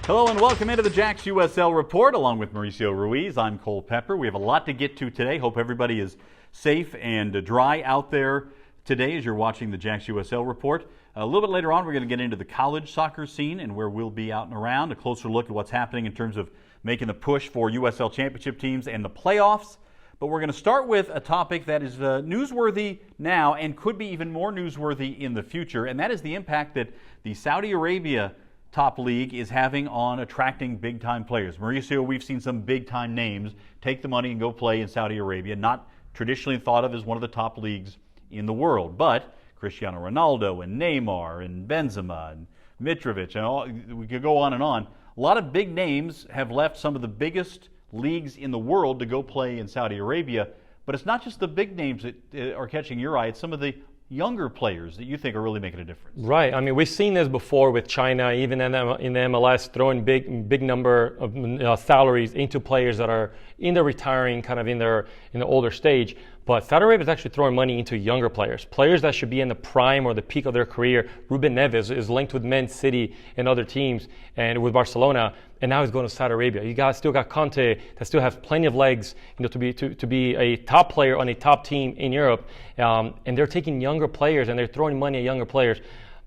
Hello and welcome into the JAXUSL Report along with Mauricio Ruiz. I'm Cole Pepper. We have a lot to get to today. Hope everybody is safe and dry out there today as you're watching the JAXUSL Report. A little bit later on, we're going to get into the college soccer scene and where we'll be out and around, a closer look at what's happening in terms of making the push for USL Championship teams and the playoffs. But we're going to start with a topic that is newsworthy now and could be even more newsworthy in the future, and that is the impact that the Saudi Arabia top league is having on attracting big-time players. Mauricio, we've seen some big-time names take the money and go play in Saudi Arabia, not traditionally thought of as one of the top leagues in the world, but Cristiano Ronaldo and Neymar and Benzema and Mitrovic, and all, we could go on and on. A lot of big names have left some of the biggest leagues in the world to go play in Saudi Arabia, but it's not just the big names that are catching your eye, it's some of the younger players that you think are really making a difference. Right. I mean, we've seen this before with China, even in the MLS, throwing big number of salaries into players that are in the retiring, kind of in the older stage. But Saudi Arabia is actually throwing money into younger players that should be in the prime or the peak of their career. Ruben Neves is linked with Man City and other teams and with Barcelona, and now he's going to Saudi Arabia. You guys still got Conte that still has plenty of legs, to be a top player on a top team in Europe, and they're taking younger players and they're throwing money at younger players.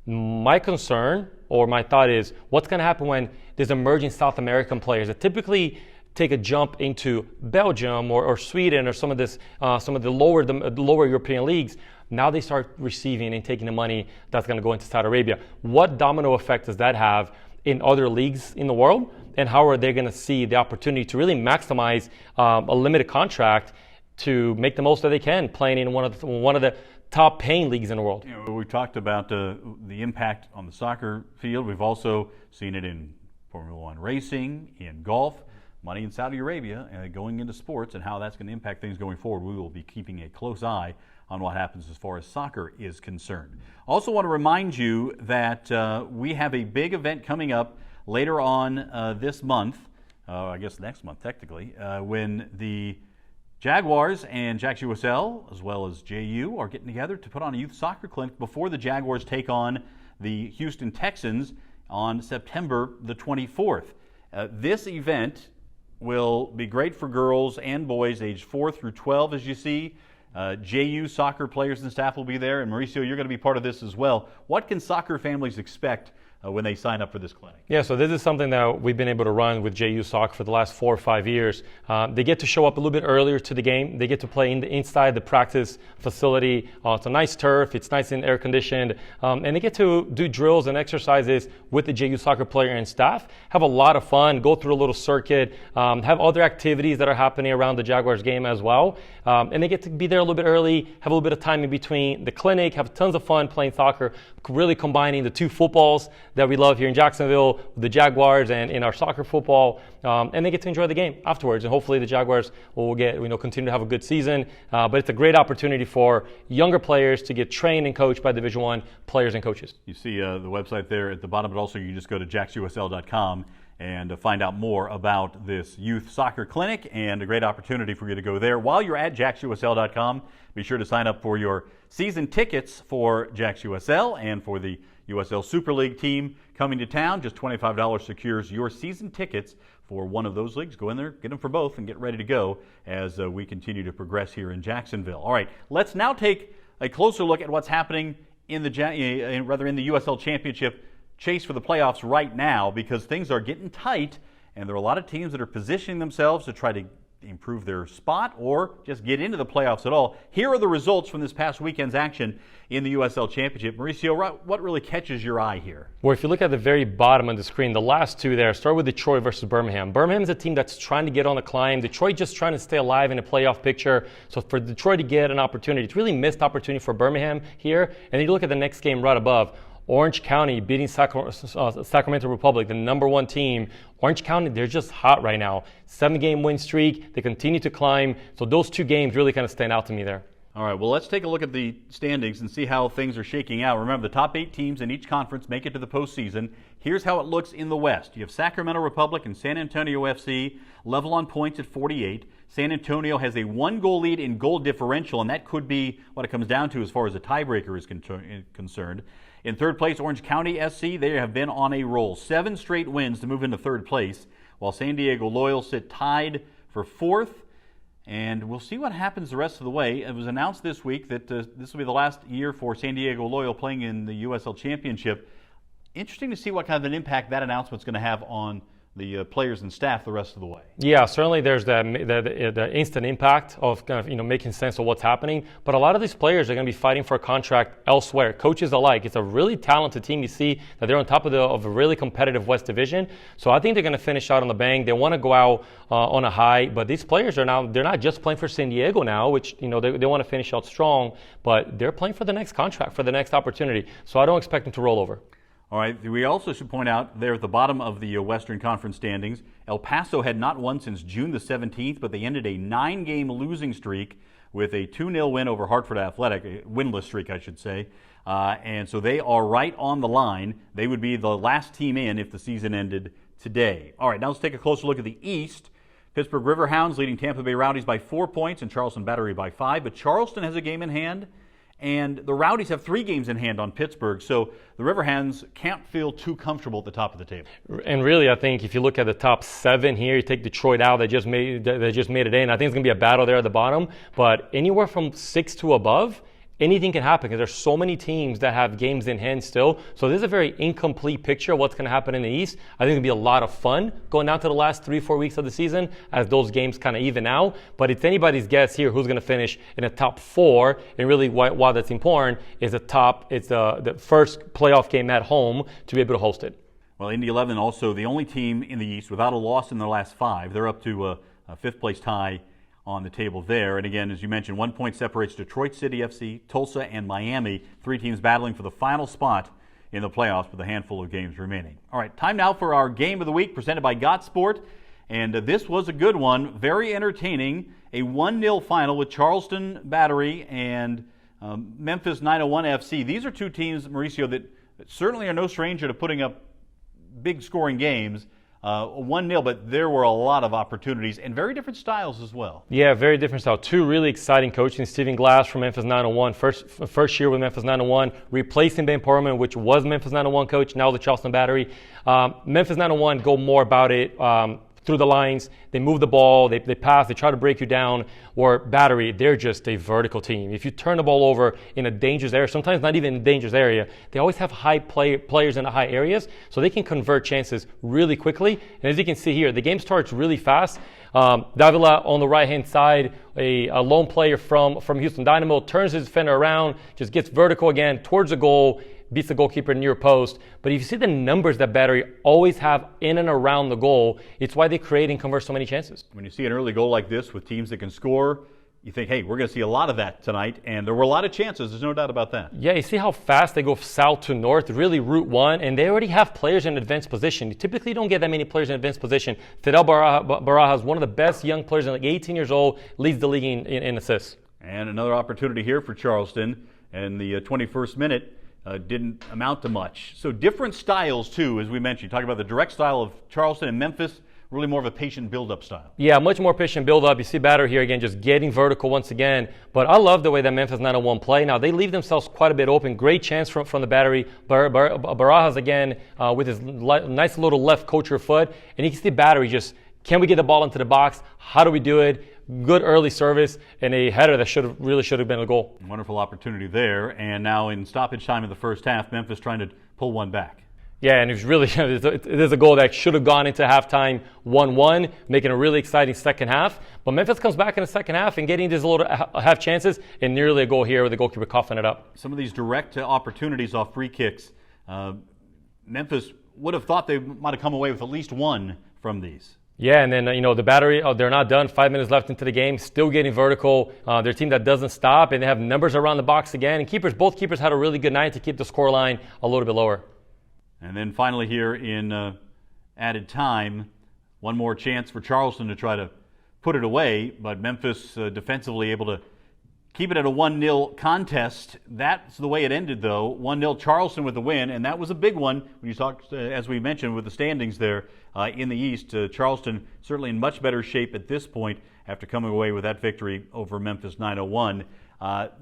My concern or my thought is, what's going to happen when there's emerging South American players that typically take a jump into Belgium or Sweden or some of the lower European leagues. Now they start receiving and taking the money that's going to go into Saudi Arabia. What domino effect does that have in other leagues in the world? And how are they going to see the opportunity to really maximize a limited contract to make the most that they can playing in one of the top paying leagues in the world? You know, we talked about the impact on the soccer field. We've also seen it in Formula One racing, in golf. Money in Saudi Arabia going into sports and how that's going to impact things going forward. We will be keeping a close eye on what happens as far as soccer is concerned. Also want to remind you that we have a big event coming up later on this month, I guess next month technically, when the Jaguars and JAXUSL as well as JU are getting together to put on a youth soccer clinic before the Jaguars take on the Houston Texans on September the 24th. This event will be great for girls and boys aged 4 through 12, as you see. JU soccer players and staff will be there, and Mauricio, you're going to be part of this as well. What can soccer families expect when they sign up for this clinic? Yeah, so this is something that we've been able to run with JU Soccer for the last 4 or 5 years. They get to show up a little bit earlier to the game. They get to play inside the practice facility. It's a nice turf. It's nice and air conditioned. And they get to do drills and exercises with the JU Soccer player and staff. Have a lot of fun. Go through a little circuit. Have other activities that are happening around the Jaguars game as well. And they get to be there a little bit early, have a little bit of time in between the clinic, have tons of fun playing soccer, really combining the two footballs that we love here in Jacksonville, the Jaguars and in our soccer football, and they get to enjoy the game afterwards. And hopefully the Jaguars will continue to have a good season. But it's a great opportunity for younger players to get trained and coached by Division I players and coaches. You see the website there at the bottom, but also you just go to JAXUSL.com and find out more about this youth soccer clinic, and a great opportunity for you to go there. While you're at JAXUSL.com, be sure to sign up for your season tickets for JAXUSL and for the USL Super League team coming to town. Just $25 secures your season tickets for one of those leagues. Go in there, get them for both, and get ready to go as we continue to progress here in Jacksonville. All right, let's now take a closer look at what's happening in the USL Championship chase for the playoffs right now, because things are getting tight and there are a lot of teams that are positioning themselves to try to improve their spot or just get into the playoffs at all. Here are the results from this past weekend's action in the USL Championship. Mauricio, what really catches your eye here? Well, if you look at the very bottom of the screen, the last two there, start with Detroit versus Birmingham. Birmingham is a team that's trying to get on the climb. Detroit just trying to stay alive in a playoff picture. So for Detroit to get an opportunity, it's really missed opportunity for Birmingham here. And then you look at the next game right above. Orange County beating Sacramento Republic, the number 1 team. Orange County, they're just hot right now. 7-game win streak. They continue to climb. So those two games really kind of stand out to me there. All right, well, let's take a look at the standings and see how things are shaking out. Remember, the top 8 teams in each conference make it to the postseason. Here's how it looks in the West. You have Sacramento Republic and San Antonio FC level on points at 48. San Antonio has a 1-goal lead in goal differential, and that could be what it comes down to as far as a tiebreaker is concerned. In third place, Orange County SC, they have been on a roll. 7 straight wins to move into third place, while San Diego Loyal sit tied for fourth. And we'll see what happens the rest of the way. It was announced this week that this will be the last year for San Diego Loyal playing in the USL Championship. Interesting to see what kind of an impact that announcement's going to have on the players and staff the rest of the way. Yeah, certainly there's the instant impact of kind of making sense of what's happening. But a lot of these players are going to be fighting for a contract elsewhere. Coaches alike, it's a really talented team. You see that they're on top of a really competitive West Division. So I think they're going to finish out on the bang. They want to go out on a high. But these players they're not just playing for San Diego now, which they want to finish out strong. But they're playing for the next contract, for the next opportunity. So I don't expect them to roll over. All right, we also should point out there at the bottom of the Western Conference standings, El Paso had not won since June the 17th, but they ended a 9-game losing streak with a 2-0 win over Hartford Athletic, a winless streak, I should say. And so they are right on the line. They would be the last team in if the season ended today. All right, now let's take a closer look at the East. Pittsburgh Riverhounds leading Tampa Bay Rowdies by 4 points and Charleston Battery by 5, but Charleston has a game in hand. And the Rowdies have 3 games in hand on Pittsburgh, so the Riverhounds can't feel too comfortable at the top of the table. And really, I think if you look at the top 7 here, you take Detroit out, they just made it in. I think it's going to be a battle there at the bottom. But anywhere from 6 to above, anything can happen because there's so many teams that have games in hand still. So this is a very incomplete picture of what's going to happen in the East. I think it'll be a lot of fun going down to the last 3-4 weeks of the season as those games kind of even out. But it's anybody's guess here who's going to finish in the top 4. And really, why that's important is the first playoff game at home to be able to host it. Well, Indy 11 also the only team in the East without a loss in their last 5. They're up to a 5th place tie on the table there. And again, as you mentioned, 1 point separates Detroit City FC, Tulsa, and Miami. 3 teams battling for the final spot in the playoffs with a handful of games remaining. All right, time now for our Game of the Week presented by Got Sport. And this was a good one, very entertaining. A 1-0 final with Charleston Battery and Memphis 901 FC. These are 2 teams, Mauricio, that certainly are no stranger to putting up big scoring games. 1-0, but there were a lot of opportunities and very different styles as well. Yeah, very different style. 2 really exciting coaches. Stephen Glass from Memphis 901, first year with Memphis 901, replacing Ben Portman, which was Memphis 901 coach, now the Charleston Battery. Memphis 901 go more about it through the lines. They move the ball, they pass, they try to break you down. Or Battery, they're just a vertical team. If you turn the ball over in a dangerous area, sometimes not even in a dangerous area, they always have players in the high areas, so they can convert chances really quickly. And as you can see here, the game starts really fast. Davila on the right-hand side, a lone player from Houston Dynamo, turns his defender around, just gets vertical again towards the goal, beats the goalkeeper near post. But if you see the numbers that Battery always have in and around the goal, it's why they create and convert so many chances. When you see an early goal like this with teams that can score, you think, hey, we're going to see a lot of that tonight. And there were a lot of chances. There's no doubt about that. Yeah, you see how fast they go south to north, really Route 1, and they already have players in advanced position. You typically don't get that many players in advanced position. Fidel Baraja is one of the best young players, like 18 years old, leads the league in assists. And another opportunity here for Charleston. And the 21st minute didn't amount to much. So different styles, too, as we mentioned. You talk about the direct style of Charleston and Memphis, really more of a patient build-up style. Yeah, much more patient build-up. You see Battery here again, just getting vertical once again. But I love the way that Memphis 901 play. Now, they leave themselves quite a bit open. Great chance from the Battery. Barajas again with his nice little left coacher foot. And you can see Battery just, can we get the ball into the box? How do we do it? Good early service and a header that really should have been a goal. Wonderful opportunity there. And now in stoppage time in the first half, Memphis trying to pull one back. Yeah, and it is a goal that should have gone into halftime 1-1, making a really exciting second half. But Memphis comes back in the second half and getting these little half chances, and nearly a goal here with the goalkeeper coughing it up. Some of these direct opportunities off free kicks, Memphis would have thought they might have come away with at least one from these. Yeah, and then, the Battery, they're not done. 5 minutes left into the game, still getting vertical. They're a team that doesn't stop, and they have numbers around the box again. And both keepers had a really good night to keep the scoreline a little bit lower. And then finally here in added time, one more chance for Charleston to try to put it away, but Memphis defensively able to keep it at a 1-0 contest. That's the way it ended, though. 1-0 Charleston with the win, and that was a big one when you talk, as we mentioned, with the standings there in the East. Charleston certainly in much better shape at this point after coming away with that victory over Memphis 901.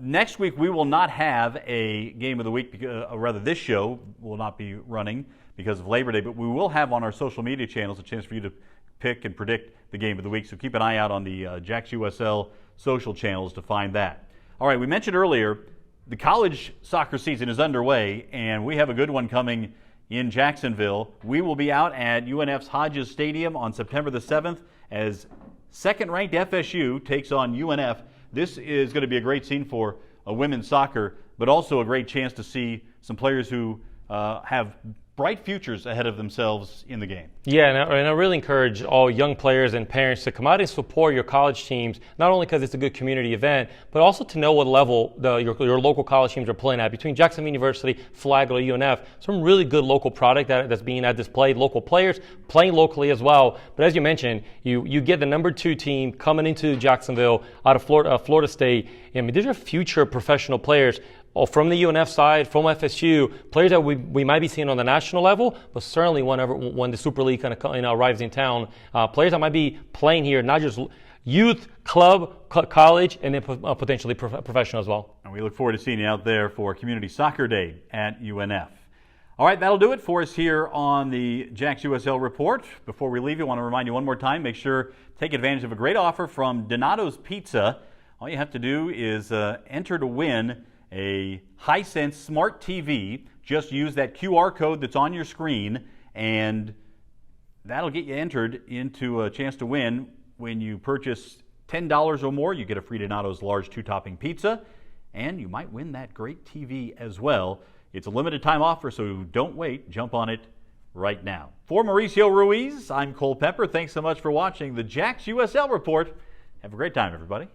Next week, we will not have a Game of the Week, or rather this show will not be running because of Labor Day, but we will have on our social media channels a chance for you to pick and predict the Game of the Week. So keep an eye out on the JAXUSL social channels to find that. All right, we mentioned earlier the college soccer season is underway, and we have a good one coming in Jacksonville. We will be out at UNF's Hodges Stadium on September the 7th as second-ranked FSU takes on UNF. This is going to be a great scene for women's soccer, but also a great chance to see some players who have bright futures ahead of themselves in the game. Yeah, and I really encourage all young players and parents to come out and support your college teams, not only because it's a good community event, but also to know what level your local college teams are playing at. Between Jacksonville University, Flagler, UNF, some really good local product that's being displayed, local players playing locally as well. But as you mentioned, you get the number 2 team coming into Jacksonville out of Florida State. I mean, these are future professional players. From the UNF side, from FSU, players that we might be seeing on the national level, but certainly when the Super League kind of arrives in town, players that might be playing here, not just youth, club, college, and then potentially professional as well. And we look forward to seeing you out there for Community Soccer Day at UNF. All right, that'll do it for us here on the JAXUSL Report. Before we leave you, I want to remind you one more time, make sure take advantage of a great offer from Donato's Pizza. All you have to do is enter to win a Hisense Smart TV. Just use that QR code that's on your screen, and that'll get you entered into a chance to win. When you purchase $10 or more, you get a free Donato's large 2-topping pizza, and you might win that great TV as well. It's a limited time offer, so don't wait. Jump on it right now. For Mauricio Ruiz, I'm Cole Pepper. Thanks so much for watching the JAXUSL Report. Have a great time, everybody.